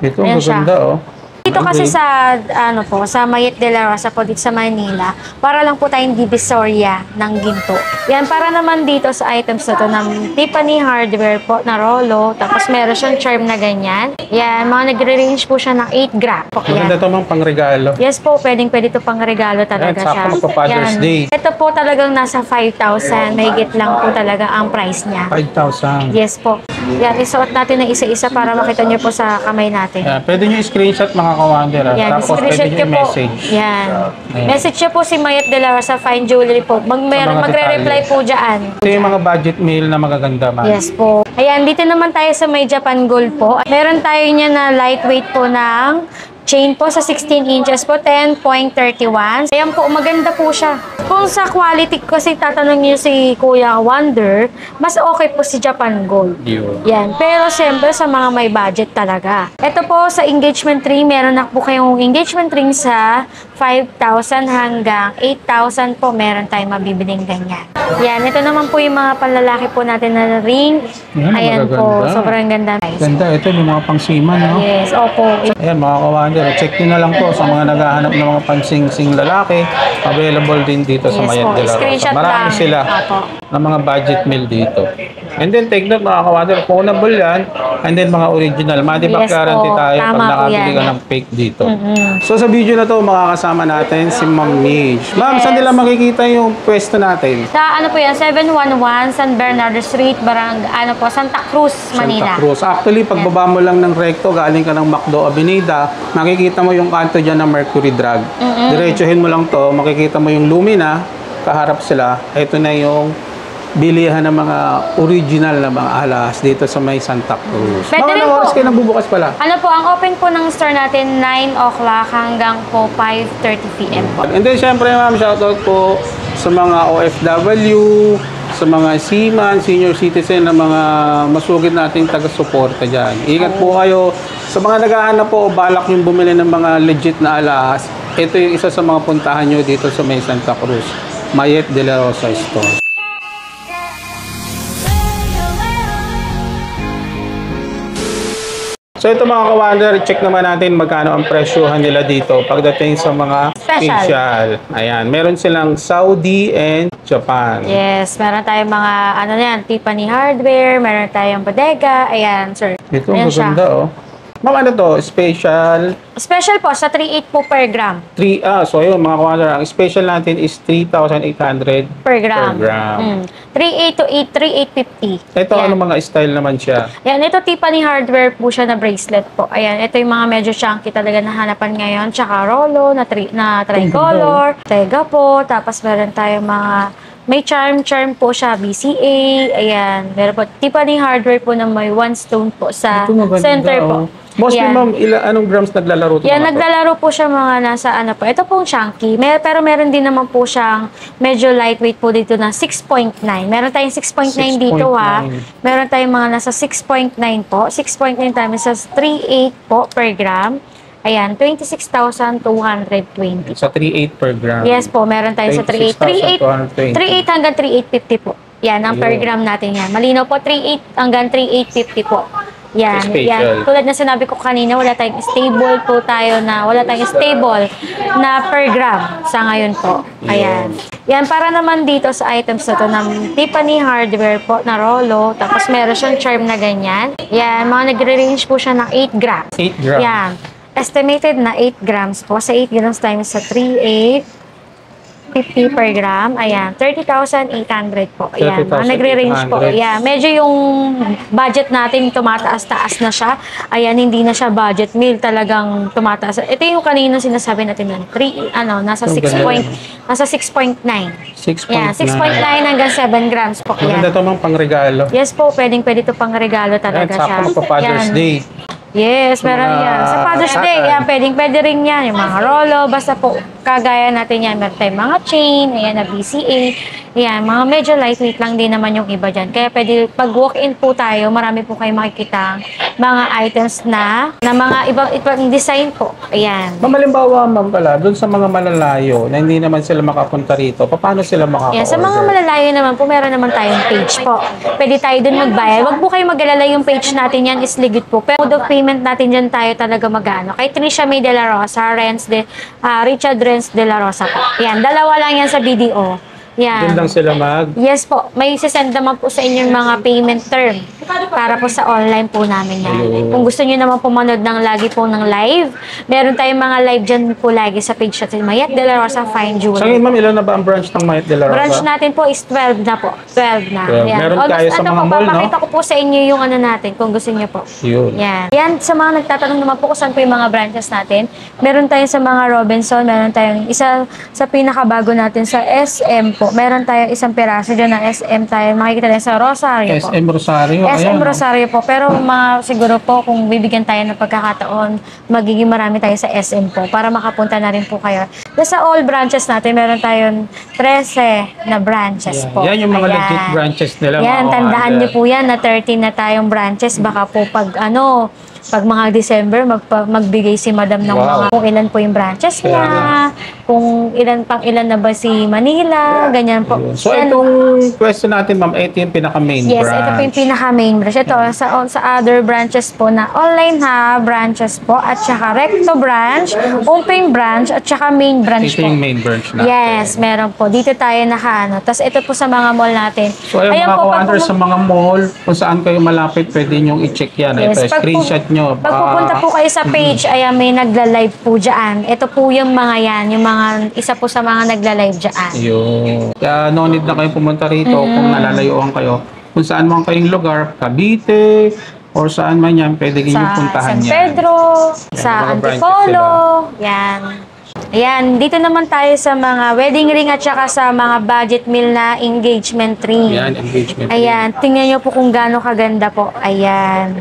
Ito, maganda oh. Dito kasi sa sa Mayet de la Rosa po dito sa Manila, para lang po tayong divisoria ng ginto. Yan, para naman dito sa items na to ng Tiffany hardware po na rolo, tapos meron siyang charm na ganyan. Yan, mga nagre-range po siya ng 8 gram. Maganda ito mga pangregalo. Yes po, pwedeng ito pang regalo talaga siya. Sakto magpa-Father's Day. Ito po talagang nasa 5,000, mahigit lang po talaga ang price niya. 5,000. Yes po. Yan, isuot natin ng isa-isa para makita niyo po sa kamay natin. Yeah, pwede nyo i-screenshot mga kawander. Yan, tapos pwede nyo i-message. Yan. Message nyo po si Mayet de la Rosa Fine Jewelry po. Magre-reply po dyan. Ito yung mga budget mail na magaganda man. Yes po. Ayan, dito naman tayo sa May Japan Gold po. Meron tayo niya na lightweight po ng chain po sa 16 inches po, 10.31. Ayan po, maganda po siya. Kung sa quality kasi tatanong niyo si Kuya Wonder, mas okay po si Japan Gold. Yan. Pero siyempre sa mga may budget talaga. Ito po sa engagement ring, meron na po kayong engagement ring sa 5,000 hanggang 8,000 po. Meron tayong mabibiling ganyan. Yan. Ito naman po yung mga panlalaki po natin na ring. Yan, ayan po. Sobrang ganda. Ganda. Ito yung mga pangsiman, no? Yes, opo. Ayan, mga kawander. Check nyo na lang po sa mga naghahanap ng mga pansing-sing lalaki. Available din dito sa Mayet de la Rosa. Marami sila ng mga budget meal dito. And then, take note mga kawander, phonable yan. And then, mga original. Madi-back guarantee tayo pag nakabili ka ng fake dito. So, sa video na to, makakasama natin si Ma'am Midge. Ma'am, saan nila makikita yung pwesto natin? Sa ano po yan, 711 San Bernardo Street, Santa Cruz, Manila. Santa Cruz. Actually, pagbaba mo lang ng recto, galing ka ng Macdo Avenida, makikita mo yung kanto dyan ng Mercury Drug. Diretsuhin mo lang to, makikita mo yung Lumina, kaharap sila. Ito na yung bilihan ng mga original na mga alas dito sa may Santa Cruz. Mga oras kayo nagbubukas pala? Ano po, ang open po ng store natin 9 o'clock hanggang po 5:30 p.m. po. And then, syempre ma'am, shoutout po sa mga OFW, sa mga seaman, senior citizen na mga masugid nating taga-suporta dyan. Ingat po kayo. Sa mga naghahanap po, balak yung bumili ng mga legit na alas. Ito yung isa sa mga puntahan nyo dito sa may Santa Cruz. Mayet de la Rosa Store. So ito mga kawander, check naman natin magkano ang presyohan nila dito pagdating sa mga special. Ayan, meron silang Saudi and Japan. Yes, meron tayong mga Tiffany hardware, meron tayong bodega. Ayan, sir. Ito, maganda oh. Ma'am, ano to? Special? Special po, sa 3.8 po per gram. So yun mga kawander, ang special natin is 3,800 per gram. 3.8 to 3.850. Ito, ano mga style naman siya? Yan, ito Tiffany hardware po siya na bracelet po. Ayan, ito yung mga medyo chunky talaga na hanapan ngayon. Tsaka rolo, na tricolor, tega po. Tapos meron tayong mga, may charm po siya, BCA. Ayan, meron po Tiffany hardware po na may 1 stone po sa center po. Mostly ma'am, anong grams naglalaro ito? Yan, naglalaro po siya mga nasa po. Ito pong chunky. Pero meron din naman po siyang medyo lightweight po dito na 6.9. Meron tayong 6.9 dito ha. Meron tayong mga nasa 6.9 po. 6.9 times sa 3.8 po per gram. Ayan, 26,220. Sa 3.8 per gram. Yes po, meron tayo sa 3.8. 3.8 hanggang 3.850 po. Yan, ang per gram natin yan. Malinaw po, 3.8 hanggang 3.850 po. Yan, yan. Tulad na sinabi ko kanina, wala tayong stable na per gram sa ngayon po. Ayan. Yan, para naman dito sa items na to ng Tiffany hardware po na rolo, tapos meron siyang charm na ganyan. Yan, mga nagre-range po siya ng 8 grams. 8 grams. Yan. Estimated na 8 grams po. Sa 8 grams times sa 3.8. 50 per gram. Ayan, 30,800 po. Ayan, nagre-range po. Ayan, medyo yung budget natin tumataas-taas na siya. Ayan, hindi na siya budget meal, talagang tumataas. Ito yung kanina sinasabi natin na nasa 6.9. 6.9 hanggang 7 grams po. Maganda ito mga pangregalo. Yes po, pwede ito pang regalo talaga siya. Sakto magpa-Father's Day. Yes, meron yan. Sa Father's Day, yan, pwede rin yan. Yung mga rolo, basta po, kagaya natin yan. Meron tayong mga chain, ayan, na BCA. Yan, mga medyo lightweight lang din naman yung iba dyan. Kaya pwede, pag walk-in po tayo, marami po kayo makikita mga items na mga ibang design po. Ayan. Malimbawa, ma'am pala, dun sa mga malalayo na hindi naman sila makapunta rito, paano sila makaka-order? Yan, sa mga malalayo naman po, meron naman tayong page po. Pwede tayo dun magbayad. Huwag po kayo mag-alala, yung page natin yan is legit po. Pero mode of payment payment natin dyan tayo talaga magano. Kay Trisha May de la Rosa, Richard Renz de la Rosa po. Yan, dalawa lang yan sa BDO. Yan. Doon lang sila Yes po, may sisend naman po sa inyo yung mga payment term para po sa online po namin yan. Ayun. Kung gusto niyo naman po manood ng lagi po ng live, meron tayong mga live dyan po lagi sa page natin, Mayet de la Rosa Fine Sa Jewelry. ngayon, ma'am, ilan na ba ang branch ng Mayet de la Rosa? Branch natin po is 12 na po. 12 na. 12. Yan. Meron Almost, tayo sa mga mall, no? Papakita ko po sa inyo yung ano natin kung gusto niyo po. Yun. Yan. Yan, sa mga nagtatanong naman po kung saan po yung mga branches natin, meron tayong sa mga Robinson, meron tayong isa sa pinakabago natin sa SM po. Meron tayong isang piraso dyan ng SM tayo. Makikita tayo sa Rosario po. SM Rosario. SM ayan, Rosario po. Pero siguro po kung bibigyan tayo ng pagkakataon, magiging marami tayo sa SM po para makapunta na rin po kayo. Sa all branches natin, meron tayong 13 na branches po. Yan yung mga Ayan. legit branches nila. Yan, mga tandaan under. niyo po yan na 13 na tayong branches. Baka po pag mga December, magbigay si Madam ng mga kung ilan po yung branches niya, kung ilan na ba si Manila, ganyan po. So, Yan. itong question natin, ma'am, ito yung pinaka-main Yes, branch. ito po yung pinaka-main branch. Ito, sa other branches po na online branches po, at saka Recto branch, Umping branch, at saka main branch Ito po. yung main branch natin. Yes, meron po. Dito tayo nakaano. Tapos ito po sa mga mall natin. So, ayun, mga ka-wonder sa mga mall, kung saan kayo malapit, pwede nyo i-check yan. Yes, Ito, screenshot nyo. Pag pupunta po kayo sa page, ayan, may nagla-live po dyan. Ito po yung mga yan, yung mga, isa po sa mga nagla-live dyan. Yun. Kaya no need na kayong pumunta rito kung nalalayuan kayo. Kung saan man kayong lugar, Cavite, or saan man yan, pwede nyo Sa puntahan San yan. Pedro, Yan, sa mga branches Antipolo, yan. Ayan, dito naman tayo sa mga wedding ring at saka sa mga budget meal na engagement ring. Yan, engagement. Ayan, tingnan nyo po kung gaano kaganda po. Ayan.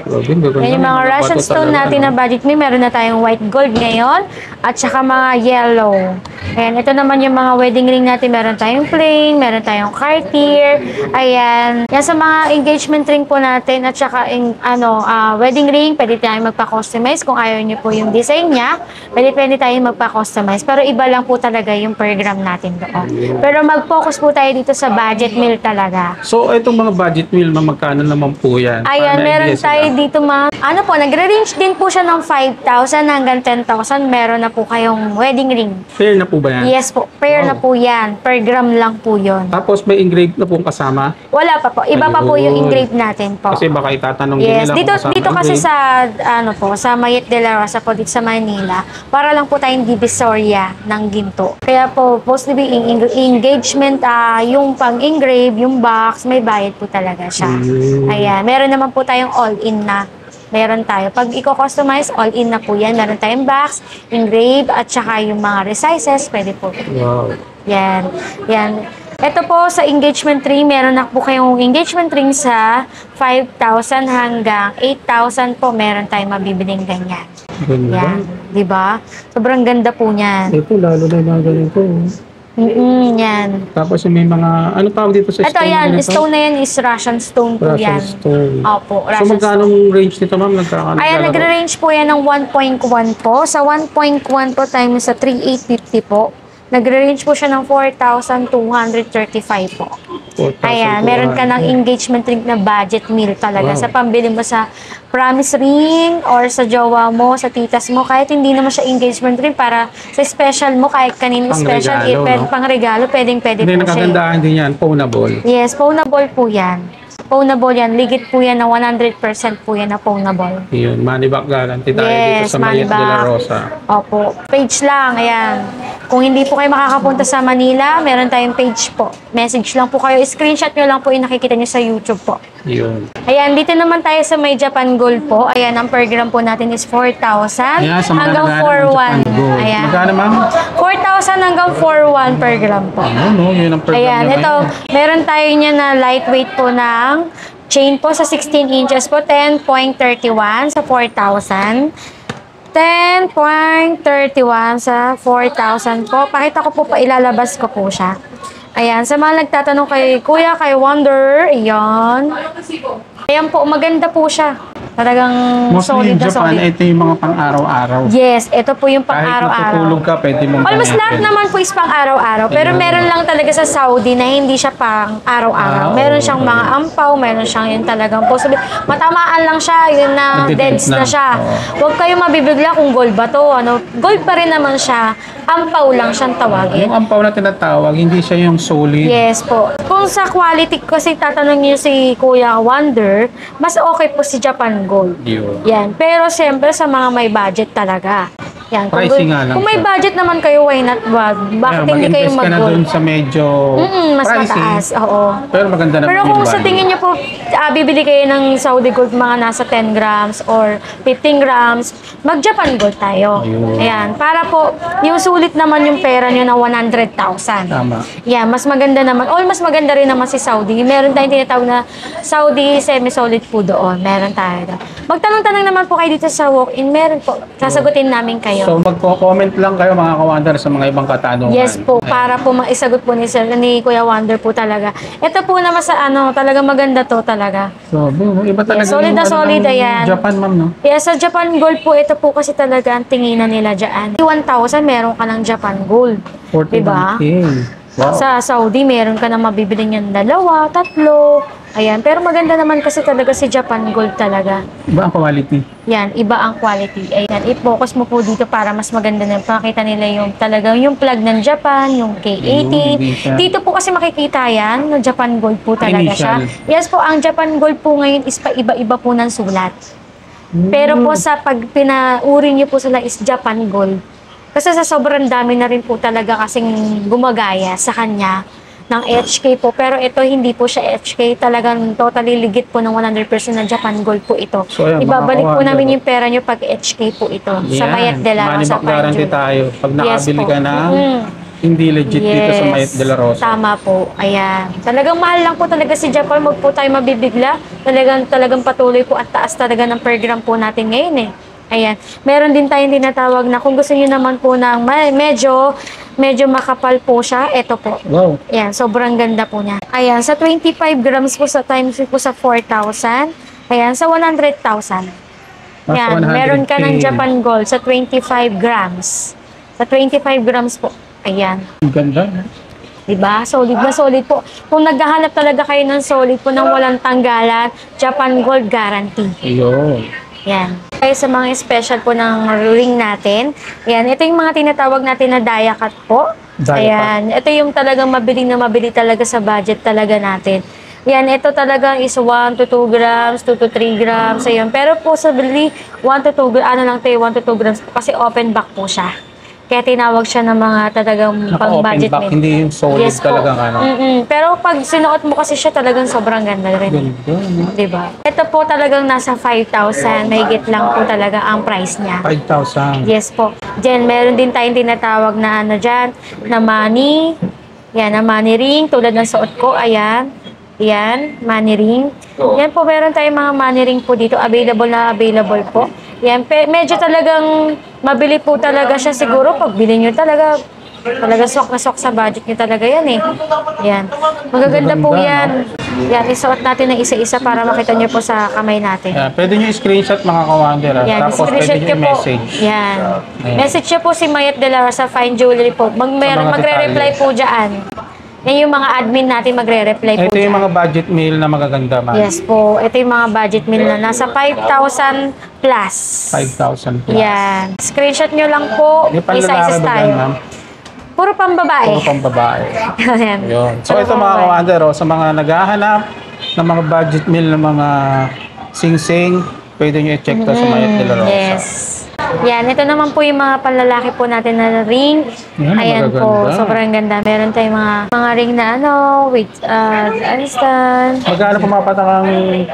Robin, gaganda. Yan yung mga Russian stone natin na budget meal. Meron na tayong white gold ngayon at saka mga yellow. Ayan, ito naman yung mga wedding ring natin. Meron tayong plain, meron tayong Cartier. Ayan. Yan sa mga engagement ring po natin at saka wedding ring, pwede tayong magpa-customize kung ayaw nyo po yung design niya. Pwede tayong magpa-customize. Pero iba lang po talaga yung program natin doon. Pero mag-focus po tayo dito sa budget meal talaga. So, itong mga budget meal, magkano naman po yan? Ayan, Para meron ma-idea sila. tayo dito nagre-range din po siya ng 5,000 hanggang 10,000. Meron na po kayong wedding ring. Fair na po ba yan? Yes po, pair na po yan. Per gram lang po yon. Tapos may engraved na pong kasama? Wala pa po. Iba pa po yung Ayun. engrave natin po. Kasi baka itatanong din Yes, nila dito kung kasama dito kasi engraved. sa Mayet de la Rosa po dito sa Manila, para lang po tayong divisoria ng ginto. Kaya po possibly engagement yung pang-engrave, yung box, may bayad po talaga siya. Ayan, meron naman po tayong all-in na. Meron tayo. Pag i-customize, all-in na po yan. Meron tayong box, engrave, at saka yung mga resizes, pwede po. Wow. Yan. Yan. Ito po sa engagement ring, meron na po kayong engagement ring sa 5,000 hanggang 8,000 po. Meron tayong mabibiling ganyan. Ganda. Yan. Diba? Sobrang ganda po niyan. Ito, lalo na yung mga ganito. Yan. Tapos yung may mga, ano tawag dito sa Ito stone? yan, ganito? stone na yan is Russian stone po Russian yan. stone. Opo, So, Russian magkano stone. range nito, ma'am? Ayan, nagre-range po yan ng 1.1 po. Sa 1.1 po times sa 3,850 po. Nagre-range po siya ng 4,235 po. 4,200. Ayan, meron ka ng engagement ring na budget meal talaga. Wow. Sa pambili mo sa promise ring or sa jowa mo, sa titas mo, kahit hindi naman siya engagement ring, para sa special mo, kahit kanino Pang special, regalo, no? pang regalo, pwede Hindi, po siya. nakagandahan din yan, pwnable. Yes, pwnable po yan. Pwnable yan. Ligit po yan na 100% po yan na pwnable. Yun, money back guarantee tayo dito Yes, sa money Mayet de la back. Rosa. Opo. Page lang, ayan. Kung hindi po kayo makakapunta sa Manila, meron tayong page po. Message lang po kayo. Screenshot nyo lang po yung nakikita nyo sa YouTube po. Yun. Ayan, dito naman tayo sa May Japan Gold po. Ayan, ang per gram po natin is 4,000 Ayan, sa mga hanggang naghahanap ng 4,100. Japan Gold. Ayan. Magkano, ma'am? 4,000 hanggang 4,100 per gram po. Ano, yun ang per gram Ayan, niya ito, ngayon. meron tayo niya na lightweight po ng chain po sa 16 inches po, 10.31 sa 4,000. 10.31 sa 4,000 po. Pakita ko po pa, ilalabas ko po siya. Ayan, sa mga nagtatanong kay Kuya, kay Wonder, ayan. Ayan po, maganda po siya. Talagang Mostly solid in na Japan, solid. ito yung mga pang-araw-araw. Yes, ito po yung Kahit pang-araw-araw. natutulog ka, pwede mong Almost gamitin. lahat naman po is pang-araw-araw. Pero Ayun. meron lang talaga sa Saudi na hindi siya pang-araw-araw. Ah, Meron oo. siyang mga ampaw, meron siyang yung talagang possible. Matamaan lang siya, yun na Nagde-deads deads na na. siya. Oo. Huwag kayong mabibigla kung gold ba to. Ano, gold pa rin naman siya. Ampaw lang siyang tawagin. Yung ampaw na tinatawag, hindi siya yung solid. Yes po. Kung sa quality kasi tatanong niyo si Kuya Wonder, mas okay po si Japan Gold. Yun. Yan. Pero siyempre sa mga may budget talaga. Yan. Pricing nga lang kung may siya. budget naman kayo, why not? Bakit hindi kayo mag-invest ka na dun mag-gold? sa medyo Mas pricey. mataas. Oo. Pero maganda naman Pero yung kung sa value. tingin niyo po, bibili kayo ng Saudi Gold mga nasa 10 grams or 15 grams, mag-Japan Gold tayo. Ayun. Ayan. Para po, yung sulit naman yung pera nyo na 100,000. Tama. Yeah, mas maganda naman. Mas maganda rin naman si Saudi. Meron tayong tinatawag na Saudi semi-solid po doon. Meron tayo doon. Magtanong-tanong naman po kayo dito sa walk-in. Meron po. Sasagutin namin kayo. So magko-comment lang kayo mga kawander sa mga ibang katanungan. Yes po, para po maisagot po ni Kuya Wonder po talaga. Ito po naman sa talaga maganda to talaga. So, iba talaga solid na yung solid, ng ayan. Japan, ma'am, no? Kaya sa Japan Gold po, ito po kasi talaga ang tinginan nila dyan. 1,000 meron ka ng Japan Gold. 41K. Diba? Wow. Sa Saudi, meron ka na mabibili niyan 2, 3. Ayan. Pero maganda naman kasi talaga si Japan Gold talaga. Iba ang quality. Yan, iba ang quality. Ayan, i-focus mo po dito para mas maganda na pakita nila yung talagang yung plug ng Japan, yung K18. Yung visa. Dito po kasi makikita yan, no, Japan Gold po talaga siya. Initial. Yes po, ang Japan Gold po ngayon is iba-iba po ng sulat. Pero po sa pag pinauri niyo po sila is Japan Gold. Kasi sa sobrang dami na rin po talaga kasing gumagaya sa kanya ng HK po. Pero ito hindi po siya HK. Talagang totally legit po ng 100% na Japan Gold po ito. So, ayan, Ibabalik mga po kawander. namin yung pera nyo pag HK po ito. Sa Yan. Mayat de la Money Rosa. back guarantee tayo. Pag Yes nakabili po. ka na, Mm. hindi legit dito sa Mayat de la Rosa. Tama po. Ayan. Talagang mahal lang po talaga si Japan. Huwag po tayo mabibigla. Talagang patuloy po at taas talaga ng per gram po natin ngayon eh. Ayan. Meron din tayong tinatawag na kung gusto niyo naman po ng medyo makapal po siya, ito po. Wow. Ayan, sobrang ganda po niya. Ayan, sa 25 grams po sa times po sa 4,000. Ayan, sa 100,000. Mas Yan, 100K. meron ka ng Japan Gold sa 25 grams. Sa 25 grams po. Ayan. Ang ganda. No? Diba? Solid na solid po. Kung naghahanap talaga kayo ng solid po ng walang tanggalan, Japan Gold guarantee. Ayun. Yan. Kaya sa mga special po ng ring natin, yan, ito yung mga tinatawag natin na dia cut po. Dia cut. Ayan, ito yung talagang mabili na mabili talaga sa budget talaga natin. Yan, ito talaga is 1 to 2 grams, 2 to 3 grams, ayun. Pero possibly, 1 to 2 grams, 1 to 2 grams po, kasi open back po siya. Kaya tinawag siya ng mga talagang Naka-open pang-budget back, meal. hindi yung solid Yes po. talagang ano. Pero pag sinuot mo kasi siya, talagang sobrang ganda rin. Ganda, no? Diba? Ito po talagang nasa 5,000. Mahigit lang po talaga ang price niya. 5,000. Yes po. Diyan, meron din tayong tinatawag na ano dyan, na money. Yan, na money ring. Tulad ng suot ko, ayan. Yan, money ring. Yan po, meron tayong mga money ring po dito. Available po. Yan, medyo talagang mabili po talaga siya siguro. Pag bili nyo talaga swak na swak sa budget nyo talaga yan eh. Yan. Magaganda po yan. Yan, isuot natin ng isa-isa para makita nyo po sa kamay natin. Yeah, pwede nyo i-screenshot mga kawander. Yan, Tapos pwede screenshot nyo nyo po. i-message. Yan. Ayan. Message nyo po si Mayat de la Rosa Fine Jewelry po. mga Magre-reply detalye. po dyan. Yan yung mga admin natin magre-reply po Ito yung dyan. mga budget meal na magaganda, man. Yes po. Ito yung mga budget meal na nasa 5,000 plus. 5,000 plus. Yan. Screenshot nyo lang po. May panlalaki Isa-isa ba tayo. yan, ma'am? Puro pang babae. Puro pang babae. Yan. Yun. So Puro ito pang mga babae. kawander, sa mga naghahanap ng mga budget meal ng mga sing-sing, pwede nyo i-check to sa Mayat de la Rosa. Yes. Yan, ito naman po yung mga panlalaki po natin na ring. Yan, Ayan po, magaganda. sobrang ganda. Meron tayong mga ring na with instant. Magkano pumapatak ang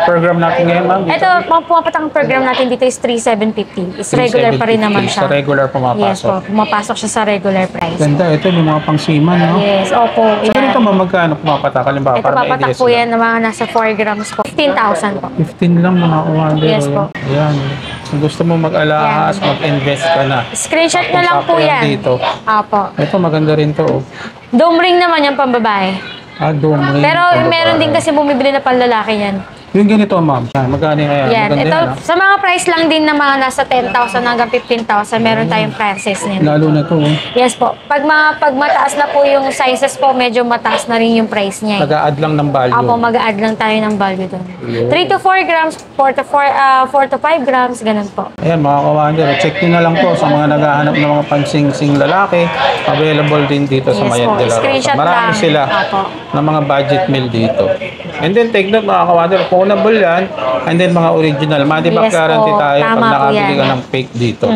program natin ngayon, ma'am? Ito, mga pumapatang program natin dito is 3,750. Is regular pa rin naman siya. Sa regular Yes pumapasok. po, pumapasok siya sa regular price. Ganda, ito yung mga pang-seaman, no? Yes, opo. So, Yan. ganito magkano pumapatak? Halimbawa, Ito para may papatak idea po sila. yan ng mga nasa 4 grams po. 15,000 po. 15 lang mga kawander. Yes po. Ayan. Kung gusto mo mag-alahas, mag-invest ka na. Screenshot na lang po Sakto yan yan. dito. Opo. Ito maganda rin to. Oh. Dome ring naman yung pambabae. Dome ring. Pero pang meron babae. din kasi bumibili na panlalaki yan. Yung ganito, ma'am. Magkano kaya? Yan. Maganda Ito, yan, sa mga price lang din na mga nasa 10,000 hanggang 15,000, meron tayong prices nito. Lalo na to. Yes po. Pag mataas na po yung sizes po, medyo mataas na rin yung price niya. Nag-a-add lang ng value. Apo, mag-add lang tayo ng value doon. 3 to 4 grams, 4 to 5 grams, ganun po. Ayan, mga kawander, check nyo na lang po sa mga naghahanap ng mga pansing-sing lalaki. Available din dito sa Yes Mayat po. de la Rosa. Screenshot Marami lang. sila Apo. ng mga budget meal dito. And then, take note mga kawander, phonable yan. And then, mga original. Money back Yes guarantee po. tayo pag Tama po nakabili yan. ka ng fake dito.